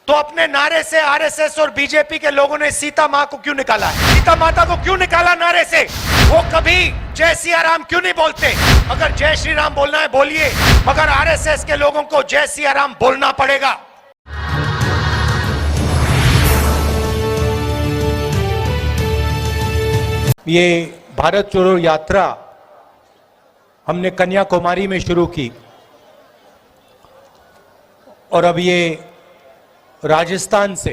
तो अपने नारे से आरएसएस और बीजेपी के लोगों ने सीता मां को क्यों निकाला है? सीता माता को क्यों निकाला नारे से? वो कभी जय सिया राम क्यों नहीं बोलते? अगर जय श्री राम बोलना है बोलिए, मगर आरएसएस के लोगों को जय सिया राम बोलना पड़ेगा। ये भारत जोड़ो यात्रा हमने कन्याकुमारी में शुरू की और अब ये राजस्थान से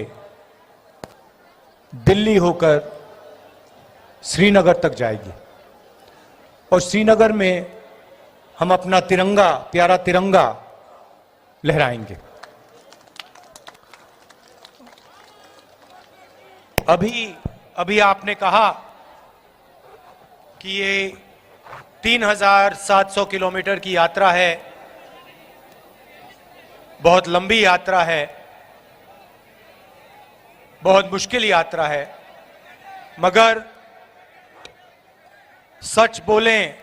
दिल्ली होकर श्रीनगर तक जाएगी और श्रीनगर में हम अपना तिरंगा, प्यारा तिरंगा लहराएंगे। अभी आपने कहा कि ये 3700 किलोमीटर की यात्रा है, बहुत लंबी यात्रा है, बहुत मुश्किल यात्रा है, मगर सच बोलें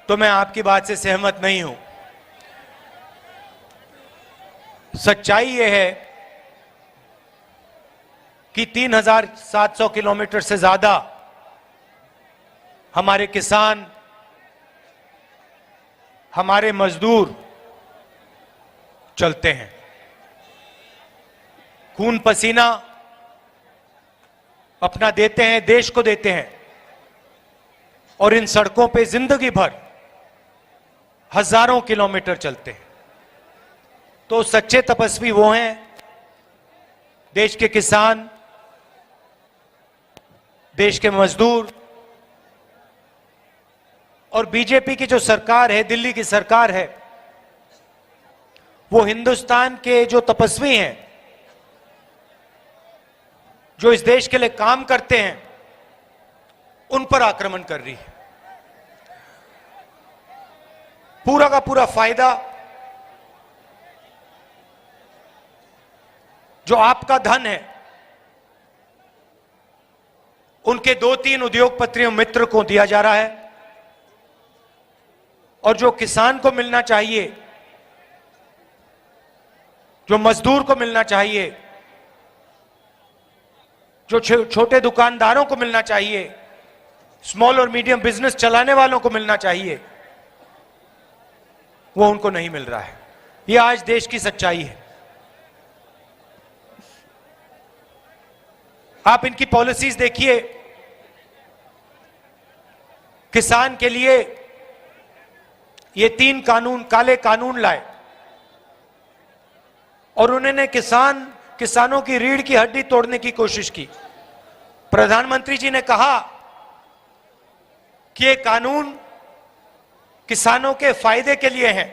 तो मैं आपकी बात से सहमत नहीं हूं। सच्चाई यह है कि 3700 किलोमीटर से ज्यादा हमारे किसान, हमारे मजदूर चलते हैं, खून पसीना अपना देते हैं, देश को देते हैं और इन सड़कों पे जिंदगी भर हजारों किलोमीटर चलते हैं। तो सच्चे तपस्वी वो हैं, देश के किसान, देश के मजदूर। और बीजेपी की जो सरकार है, दिल्ली की सरकार है, वो हिंदुस्तान के जो तपस्वी हैं, जो इस देश के लिए काम करते हैं, उन पर आक्रमण कर रही है। पूरा का पूरा फायदा जो आपका धन है, उनके 2-3 उद्योगपतियों मित्र को दिया जा रहा है और जो किसान को मिलना चाहिए, जो मजदूर को मिलना चाहिए, जो छोटे दुकानदारों को मिलना चाहिए, स्मॉल और मीडियम बिजनेस चलाने वालों को मिलना चाहिए, वो उनको नहीं मिल रहा है। ये आज देश की सच्चाई है। आप इनकी पॉलिसीज देखिए, किसान के लिए ये 3 कानून, काले कानून लाए और उन्होंने किसानों की रीढ़ की हड्डी तोड़ने की कोशिश की। प्रधानमंत्री जी ने कहा कि ये कानून किसानों के फायदे के लिए हैं।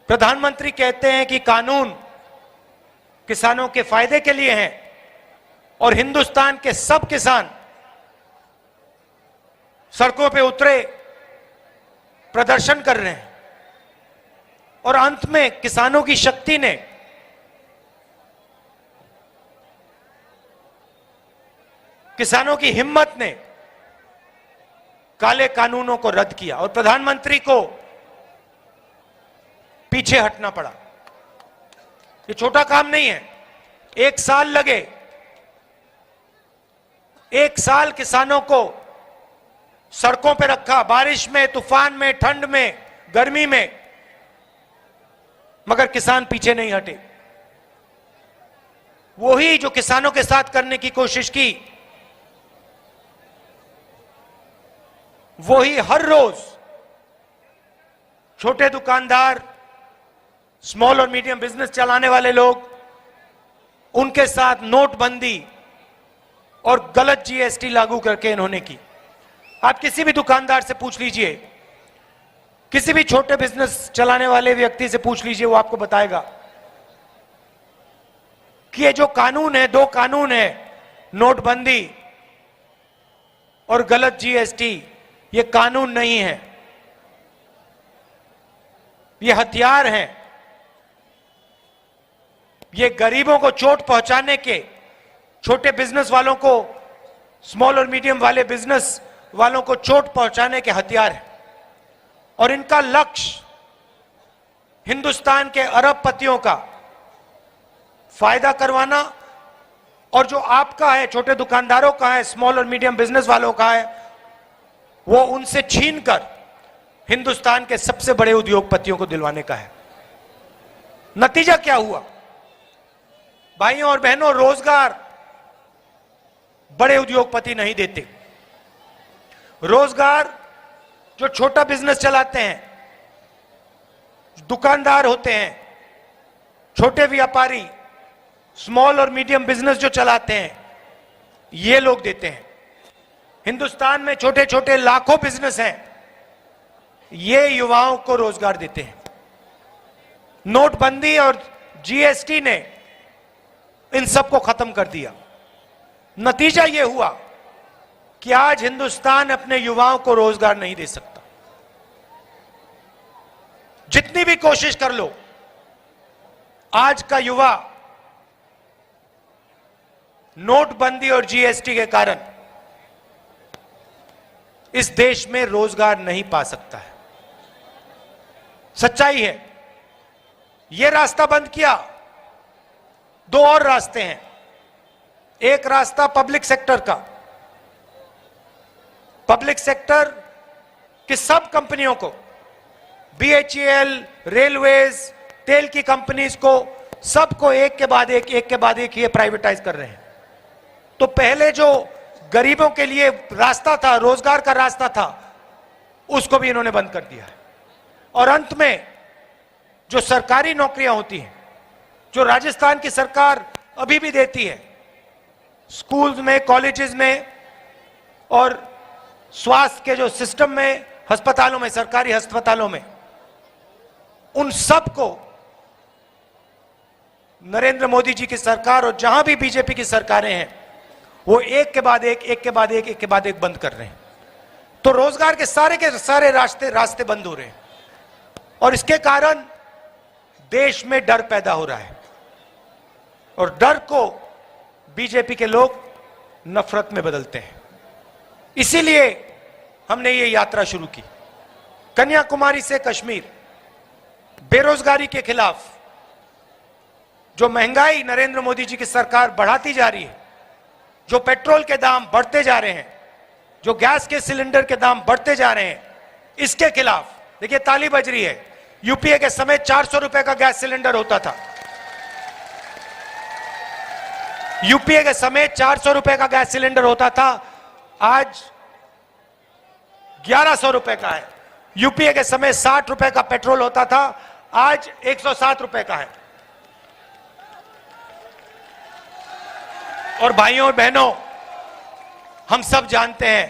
प्रधानमंत्री कहते हैं कि कानून किसानों के फायदे के लिए हैं और हिंदुस्तान के सब किसान सड़कों पे उतरे, प्रदर्शन कर रहे हैं और अंत में किसानों की शक्ति ने किसानों की हिम्मत ने काले कानूनों को रद्द किया और प्रधानमंत्री को पीछे हटना पड़ा। ये छोटा काम नहीं है। 1 साल लगे, 1 साल किसानों को सड़कों पे रखा, बारिश में, तूफान में, ठंड में, गर्मी में, मगर किसान पीछे नहीं हटे। वही जो किसानों के साथ करने की कोशिश की, वही हर रोज छोटे दुकानदार, स्मॉल और मीडियम बिजनेस चलाने वाले लोग, उनके साथ नोटबंदी और गलत जीएसटी लागू करके इन्होंने की। आप किसी भी दुकानदार से पूछ लीजिए, किसी भी छोटे बिजनेस चलाने वाले व्यक्ति से पूछ लीजिए, वो आपको बताएगा कि ये जो कानून है, 2 कानून है, नोटबंदी और गलत जीएसटी, ये कानून नहीं है, ये हथियार हैं। ये गरीबों को चोट पहुंचाने के, छोटे बिजनेस वालों को, स्मॉल और मीडियम वाले बिजनेस वालों को चोट पहुंचाने के हथियार हैं और इनका लक्ष्य हिंदुस्तान के अरबपतियों का फायदा करवाना और जो आपका है, छोटे दुकानदारों का है, स्मॉल और मीडियम बिजनेस वालों का है, वो उनसे छीनकर हिंदुस्तान के सबसे बड़े उद्योगपतियों को दिलवाने का है। नतीजा क्या हुआ? भाइयों और बहनों, रोजगार बड़े उद्योगपति नहीं देते। रोजगार जो छोटा बिजनेस चलाते हैं, दुकानदार होते हैं, छोटे व्यापारी, स्मॉल और मीडियम बिजनेस जो चलाते हैं, ये लोग देते हैं। हिंदुस्तान में छोटे छोटे लाखों बिजनेस हैं, ये युवाओं को रोजगार देते हैं। नोटबंदी और जीएसटी ने इन सबको खत्म कर दिया। नतीजा यह हुआ कि आज हिंदुस्तान अपने युवाओं को रोजगार नहीं दे सकता। जितनी भी कोशिश कर लो, आज का युवा नोटबंदी और जीएसटी के कारण इस देश में रोजगार नहीं पा सकता है। सच्चाई है। यह रास्ता बंद किया, दो और रास्ते हैं। एक रास्ता पब्लिक सेक्टर का, पब्लिक सेक्टर की सब कंपनियों को, बीएचईएल, रेलवेज, तेल की कंपनीज को, सबको एक के बाद एक ये प्राइवेटाइज कर रहे हैं। तो पहले जो गरीबों के लिए रास्ता था, रोजगार का रास्ता था, उसको भी इन्होंने बंद कर दिया है। और अंत में जो सरकारी नौकरियां होती हैं, जो राजस्थान की सरकार अभी भी देती है, स्कूल्स में, कॉलेजेस में और स्वास्थ्य के जो सिस्टम में, अस्पतालों में, सरकारी अस्पतालों में, उन सब को नरेंद्र मोदी जी की सरकार और जहां भी बीजेपी की सरकारें हैं, वो एक के बाद एक बंद कर रहे हैं। तो रोजगार के सारे रास्ते बंद हो रहे हैं और इसके कारण देश में डर पैदा हो रहा है और डर को बीजेपी के लोग नफरत में बदलते हैं। इसीलिए हमने ये यात्रा शुरू की, कन्याकुमारी से कश्मीर। बेरोजगारी के खिलाफ, जो महंगाई नरेंद्र मोदी जी की सरकार बढ़ाती जा रही है, जो पेट्रोल के दाम बढ़ते जा रहे हैं, जो गैस के सिलेंडर के दाम बढ़ते जा रहे हैं, इसके खिलाफ देखिए ताली बज रही है। यूपीए के समय 400 रुपए का गैस सिलेंडर होता था। यूपीए के समय 400 रुपए का गैस सिलेंडर होता था, आज 1100 रुपए का है। यूपीए के समय 60 रुपए का पेट्रोल होता था, आज 107 रुपए का है। और भाइयों और बहनों, हम सब जानते हैं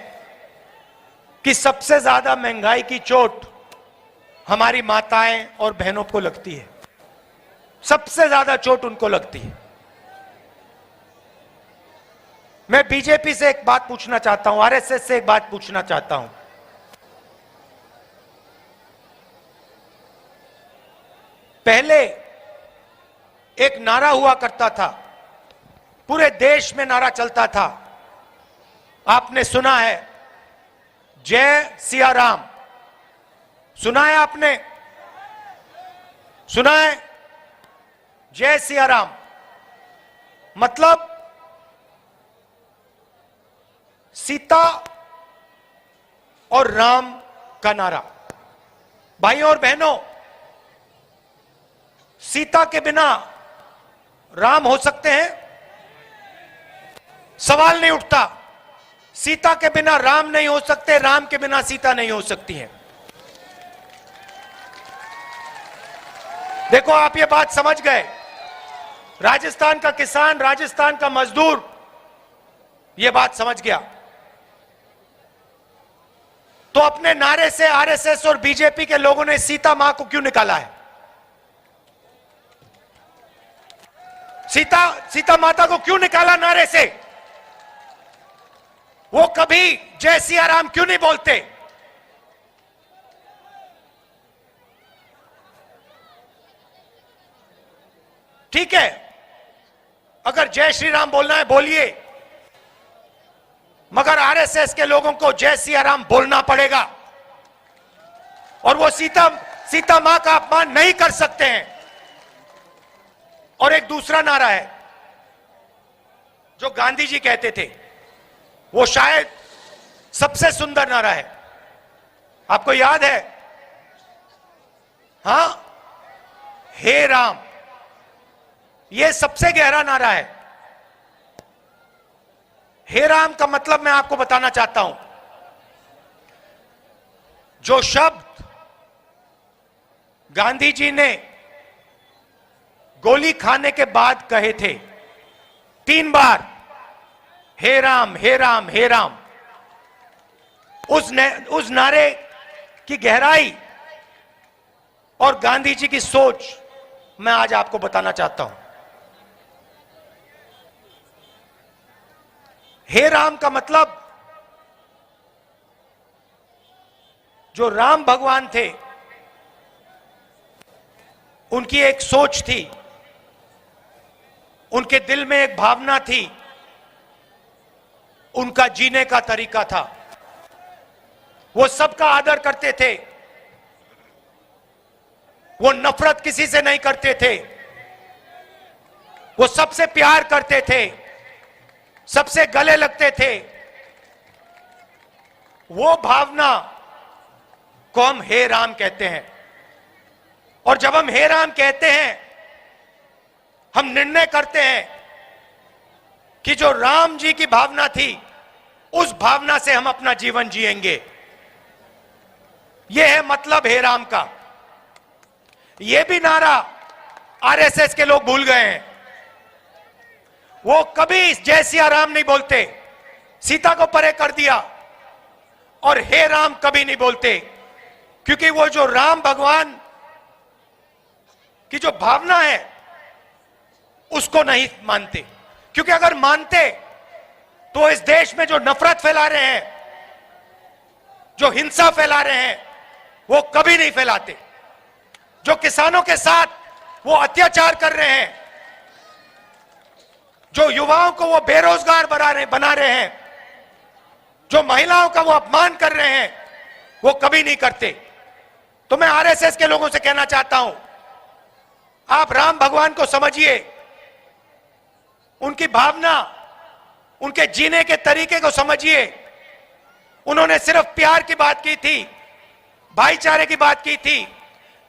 कि सबसे ज्यादा महंगाई की चोट हमारी माताएं और बहनों को लगती है। सबसे ज्यादा चोट उनको लगती है। मैं बीजेपी से एक बात पूछना चाहता हूं, आरएसएस से एक बात पूछना चाहता हूं। पहले एक नारा हुआ करता था, पूरे देश में नारा चलता था, आपने सुना है, जय सिया राम। सुना है आपने? सुना है? जय सिया राम मतलब सीता और राम का नारा। भाइयों और बहनों, सीता के बिना राम हो सकते हैं? सवाल नहीं उठता। सीता के बिना राम नहीं हो सकते, राम के बिना सीता नहीं हो सकती है। देखो, आप ये बात समझ गए। राजस्थान का किसान, राजस्थान का मजदूर ये बात समझ गया। तो अपने नारे से आरएसएस और बीजेपी के लोगों ने सीता मां को क्यों निकाला है? सीता माता को क्यों निकाला नारे से? वो कभी जय सिया राम क्यों नहीं बोलते? ठीक है, अगर जय श्री राम बोलना है बोलिए, मगर आरएसएस के लोगों को जय सिया राम बोलना पड़ेगा। और वो सीता सीता मां का अपमान नहीं कर सकते हैं। और एक दूसरा नारा है जो गांधी जी कहते थे, वो शायद सबसे सुंदर नारा है। आपको याद है? हां, हे राम। यह सबसे गहरा नारा है। हे राम का मतलब मैं आपको बताना चाहता हूं। जो शब्द गांधी जी ने गोली खाने के बाद कहे थे 3 बार, हे राम, हे राम, हे राम, उस नारे की गहराई और गांधी जी की सोच मैं आज आपको बताना चाहता हूं। हे राम का मतलब, जो राम भगवान थे उनकी एक सोच थी, उनके दिल में एक भावना थी, उनका जीने का तरीका था। वो सबका आदर करते थे, वो नफरत किसी से नहीं करते थे, वो सबसे प्यार करते थे, सबसे गले लगते थे। वो भावना को हम हे राम कहते हैं। और जब हम हे राम कहते हैं, हम निर्णय करते हैं कि जो राम जी की भावना थी, उस भावना से हम अपना जीवन जिएंगे। यह है मतलब हे राम का। यह भी नारा आरएसएस के लोग भूल गए हैं। वो कभी जय सिया राम नहीं बोलते, सीता को परे कर दिया, और हे राम कभी नहीं बोलते, क्योंकि वो जो राम भगवान की जो भावना है उसको नहीं मानते। क्योंकि अगर मानते तो इस देश में जो नफरत फैला रहे हैं, जो हिंसा फैला रहे हैं, वो कभी नहीं फैलाते। जो किसानों के साथ वो अत्याचार कर रहे हैं, जो युवाओं को वो बेरोजगार बना रहे हैं, जो महिलाओं का वो अपमान कर रहे हैं, वो कभी नहीं करते। तो मैं आरएसएस के लोगों से कहना चाहता हूं, आप राम भगवान को समझिए, उनकी भावना, उनके जीने के तरीके को समझिए। उन्होंने सिर्फ प्यार की बात की थी, भाईचारे की बात की थी,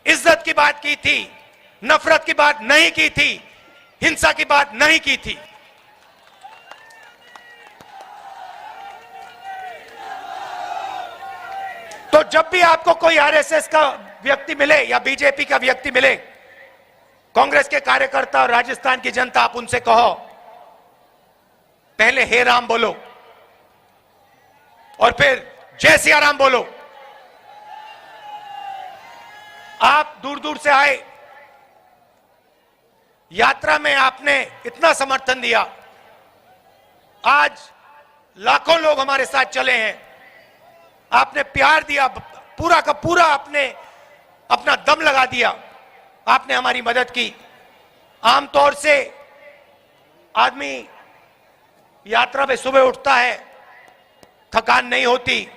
इज्जत की बात की थी, नफरत की बात नहीं की थी, हिंसा की बात नहीं की थी। तो जब भी आपको कोई आरएसएस का व्यक्ति मिले या बीजेपी का व्यक्ति मिले, कांग्रेस के कार्यकर्ता और राजस्थान की जनता, आप उनसे कहो पहले हे राम बोलो और फिर जय सिया राम बोलो। आप दूर दूर से आए, यात्रा में आपने इतना समर्थन दिया, आज लाखों लोग हमारे साथ चले हैं, आपने प्यार दिया, पूरा का पूरा आपने अपना दम लगा दिया, आपने हमारी मदद की। आमतौर से आदमी यात्रा में सुबह उठता है, थकान नहीं होती,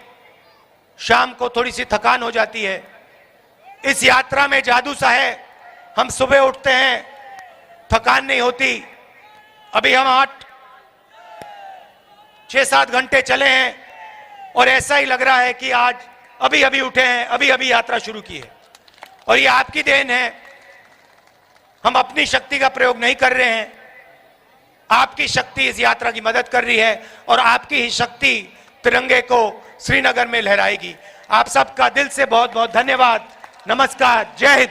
शाम को थोड़ी सी थकान हो जाती है। इस यात्रा में जादू सा है, हम सुबह उठते हैं, थकान नहीं होती। अभी हम 6-7 घंटे चले हैं और ऐसा ही लग रहा है कि आज अभी अभी उठे हैं, अभी अभी यात्रा शुरू की है। और ये आपकी देन है, हम अपनी शक्ति का प्रयोग नहीं कर रहे हैं, आपकी शक्ति इस यात्रा की मदद कर रही है और आपकी ही शक्ति तिरंगे को श्रीनगर में लहराएगी। आप सबका दिल से बहुत बहुत धन्यवाद। नमस्कार, जय हिंद।